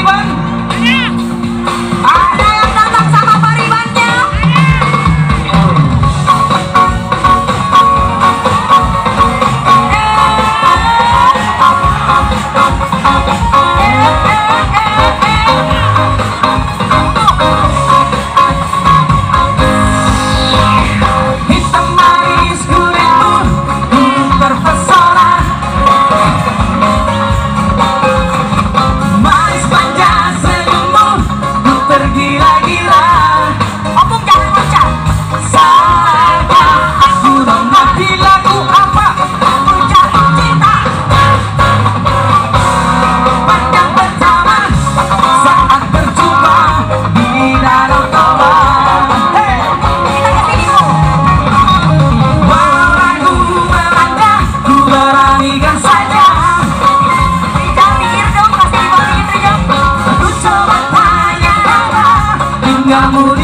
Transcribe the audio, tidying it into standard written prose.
Pariban? Ada yang datang sama Paribannya? Hitam manis kulitmu, ku terpesona. Manis manja senyummu, ku tergila-gila. Omong jangan loncat. Salahkah aku lemah bila ku apa? Aku jatuh cinta. Pandang bersama saat berjumpa di danau Toba. Kita kesini dulu. Walau ragu melangkah, ku beranikan saja. Jangan mikir dong, kasih di bawah gitu ya. Ku coba tanya apa hingga mudah.